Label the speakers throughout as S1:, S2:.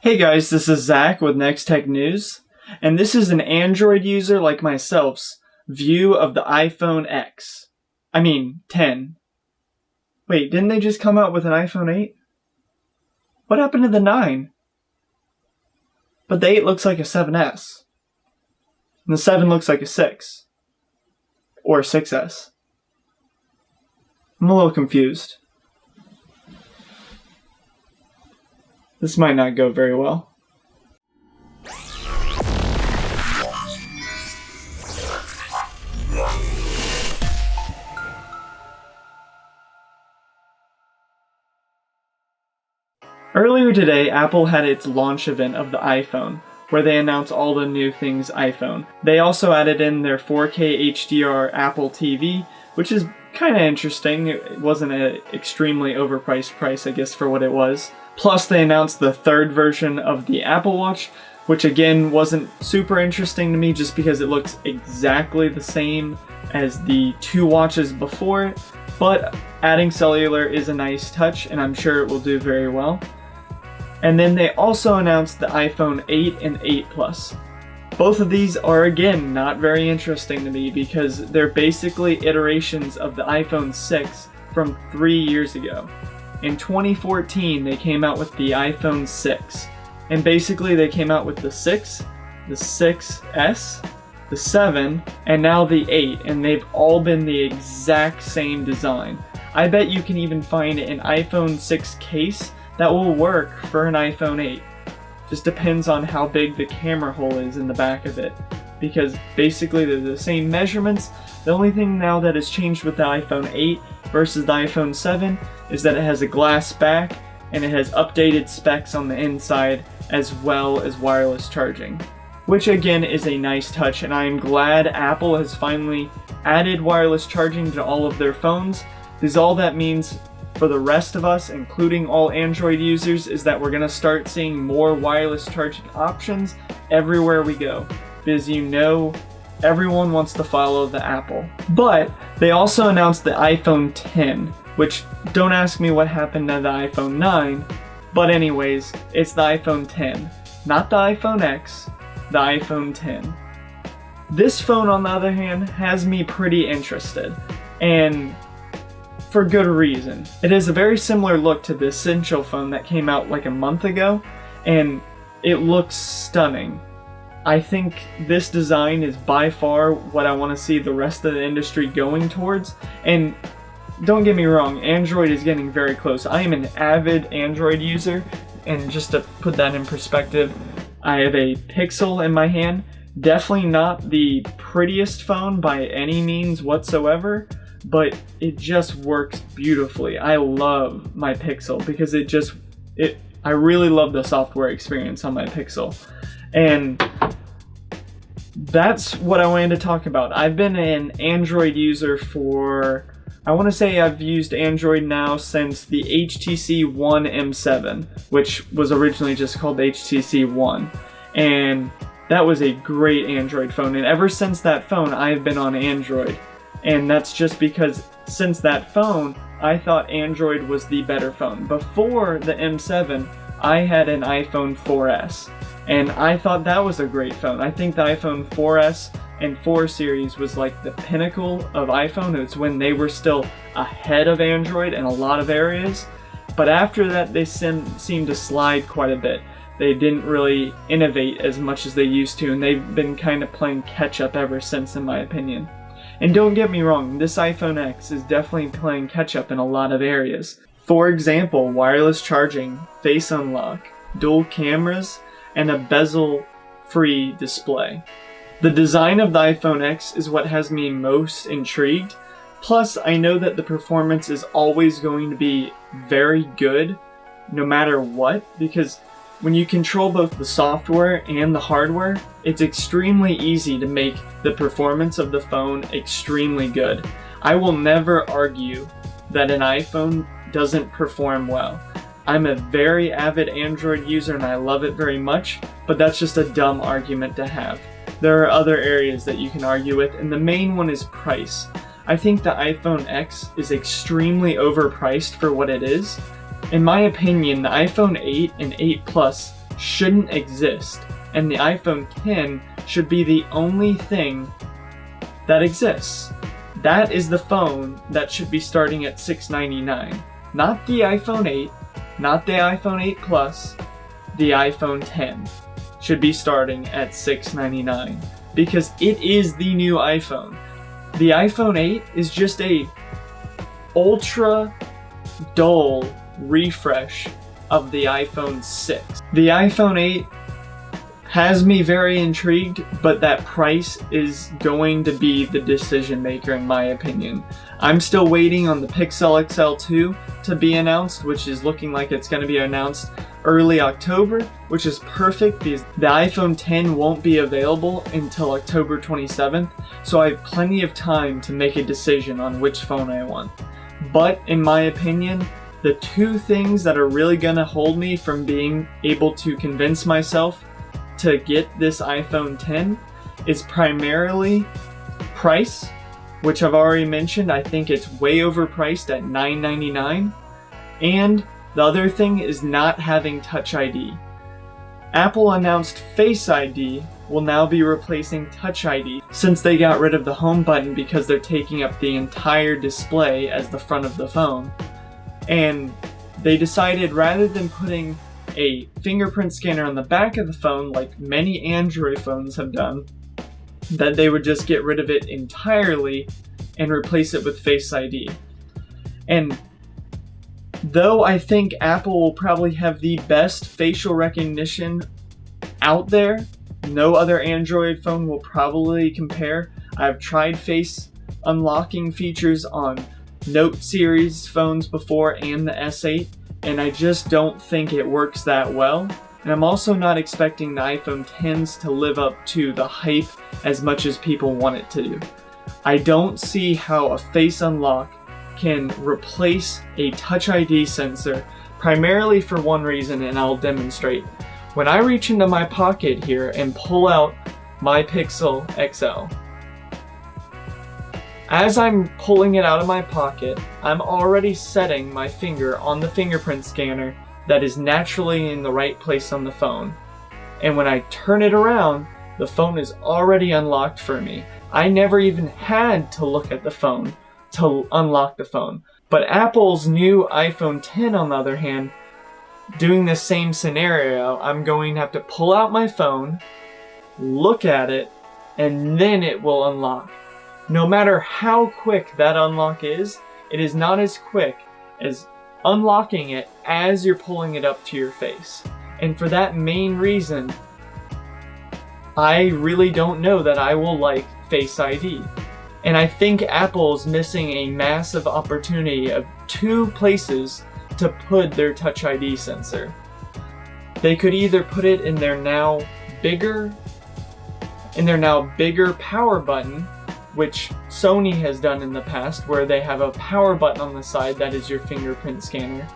S1: Hey guys, this is Zach with Next Tech News, and this is an Android user like myself's view of the iPhone 10. Wait, didn't they just come out with an iPhone 8? What happened to the 9? But the 8 looks like a 7S, and the 7 looks like a 6, or 6S. I'm a little confused. This might not go very well. Earlier today, Apple had its launch event of the iPhone, where they announced all the new things iPhone. They also added in their 4K HDR Apple TV, which is kind of interesting. It wasn't an extremely overpriced price, I guess, for what it was. Plus, they announced the third version of the Apple Watch, which again wasn't super interesting to me just because it looks exactly the same as the two watches before it, but adding cellular is a nice touch and I'm sure it will do very well. And then they also announced the iPhone 8 and 8 Plus. Both of these are again not very interesting to me because they're basically iterations of the iPhone 6 from 3 years ago. In 2014, they came out with the iPhone 6, and basically they came out with the 6, the 6S, the 7, and now the 8, and they've all been the exact same design. I bet you can even find an iPhone 6 case that will work for an iPhone 8. Just depends on how big the camera hole is in the back of it, because basically they're the same measurements. The only thing now that has changed with the iPhone 8 versus the iPhone 7 is that it has a glass back and it has updated specs on the inside as well as wireless charging, which again is a nice touch, and I am glad Apple has finally added wireless charging to all of their phones, because all that means for the rest of us, including all Android users, is that we're going to start seeing more wireless charging options everywhere we go, because you know everyone wants to follow the Apple. But they also announced the iPhone 10, which don't ask me what happened to the iPhone 9, but anyways, it's the iPhone 10, not the iPhone X, the iPhone 10. This phone, on the other hand, has me pretty interested, and for good reason. It has a very similar look to the Essential phone that came out like a month ago, and it looks stunning. I think this design is by far what I want to see the rest of the industry going towards, and don't get me wrong, Android is getting very close. I am an avid Android user, and just to put that in perspective, I have a Pixel in my hand. Definitely not the prettiest phone by any means whatsoever, but it just works beautifully. I love my Pixel because I really love the software experience on my Pixel. And that's what I wanted to talk about. I've been an Android user for, I want to say I've used Android now since the HTC One M7, which was originally just called HTC One. And that was a great Android phone. And ever since that phone, I've been on Android. And that's just because since that phone, I thought Android was the better phone. Before the M7, I had an iPhone 4S, and I thought that was a great phone. I think the iPhone 4S and 4 series was like the pinnacle of iPhone. It's when they were still ahead of Android in a lot of areas. But after that, they seemed to slide quite a bit. They didn't really innovate as much as they used to, and they've been kind of playing catch up ever since, in my opinion. And don't get me wrong, this iPhone X is definitely playing catch up in a lot of areas. For example, wireless charging, face unlock, dual cameras, and a bezel-free display. The design of the iPhone X is what has me most intrigued. Plus, I know that the performance is always going to be very good, no matter what, because when you control both the software and the hardware, it's extremely easy to make the performance of the phone extremely good. I will never argue that an iPhone doesn't perform well. I'm a very avid Android user and I love it very much, but that's just a dumb argument to have. There are other areas that you can argue with, and the main one is price. I think the iPhone X is extremely overpriced for what it is. In my opinion, the iPhone 8 and 8 Plus shouldn't exist, and the iPhone 10 should be the only thing that exists. That is the phone that should be starting at $699. Not the iPhone 8, not the iPhone 8 Plus, the iPhone 10 should be starting at $699 because it is the new iPhone. The iPhone 8 is just a ultra dull refresh of the iPhone 6. The iPhone 8 has me very intrigued, but that price is going to be the decision maker in my opinion. I'm still waiting on the Pixel XL 2 to be announced, which is looking like it's going to be announced early October, which is perfect because the iPhone 10 won't be available until October 27th, so I have plenty of time to make a decision on which phone I want. But in my opinion, the two things that are really going to hold me from being able to convince myself to get this iPhone 10 is primarily price, which I've already mentioned. I think it's way overpriced at $999, and the other thing is not having Touch ID. Apple announced Face ID will now be replacing Touch ID since they got rid of the home button because they're taking up the entire display as the front of the phone. And they decided rather than putting a fingerprint scanner on the back of the phone like many Android phones have done, that they would just get rid of it entirely and replace it with Face ID. And though I think Apple will probably have the best facial recognition out there, no other Android phone will probably compare. I've tried face unlocking features on Note series phones before and the S8, and I just don't think it works that well. And I'm also not expecting the iPhone 10s to live up to the hype as much as people want it to do. I don't see how a face unlock can replace a Touch ID sensor, primarily for one reason, and I'll demonstrate. When I reach into my pocket here and pull out my Pixel XL, as I'm pulling it out of my pocket, I'm already setting my finger on the fingerprint scanner that is naturally in the right place on the phone. And when I turn it around, the phone is already unlocked for me. I never even had to look at the phone to unlock the phone. But Apple's new iPhone 10, on the other hand, doing the same scenario, I'm going to have to pull out my phone, look at it, and then it will unlock. No matter how quick that unlock is, it is not as quick as unlocking it as you're pulling it up to your face. And for that main reason, I really don't know that I will like Face ID. And I think Apple's missing a massive opportunity of two places to put their Touch ID sensor. They could either put it in their now bigger power button, which Sony has done in the past, where they have a power button on the side that is your fingerprint scanner,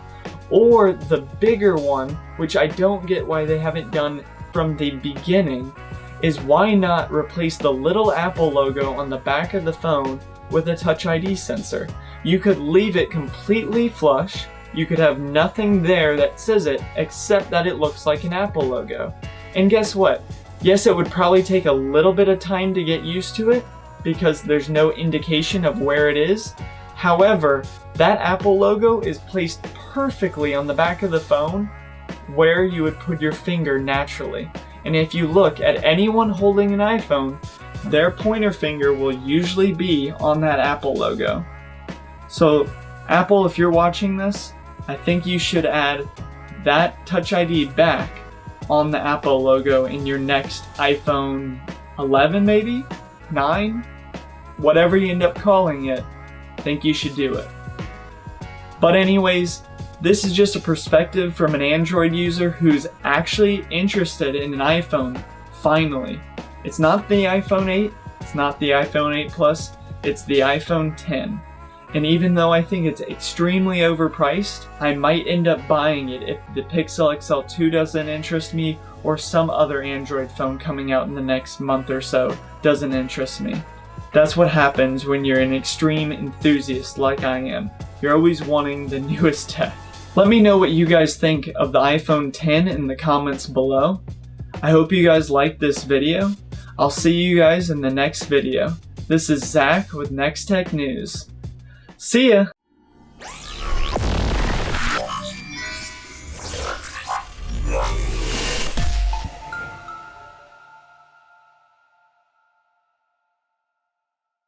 S1: or the bigger one, which I don't get why they haven't done from the beginning, is why not replace the little Apple logo on the back of the phone with a Touch ID sensor? You could leave it completely flush, you could have nothing there that says it except that it looks like an Apple logo. And guess what? Yes, it would probably take a little bit of time to get used to it, because there's no indication of where it is. However, that Apple logo is placed perfectly on the back of the phone where you would put your finger naturally. And if you look at anyone holding an iPhone, their pointer finger will usually be on that Apple logo. So Apple, if you're watching this, I think you should add that Touch ID back on the Apple logo in your next iPhone 11 maybe? 9? Whatever you end up calling it, I think you should do it. But anyways, this is just a perspective from an Android user who's actually interested in an iPhone, finally. It's not the iPhone 8, it's not the iPhone 8 Plus, it's the iPhone 10. And even though I think it's extremely overpriced, I might end up buying it if the Pixel XL 2 doesn't interest me, or some other Android phone coming out in the next month or so doesn't interest me. That's what happens when you're an extreme enthusiast like I am. You're always wanting the newest tech. Let me know what you guys think of the iPhone 10 in the comments below. I hope you guys liked this video. I'll see you guys in the next video. This is Zach with Next Tech News. See ya!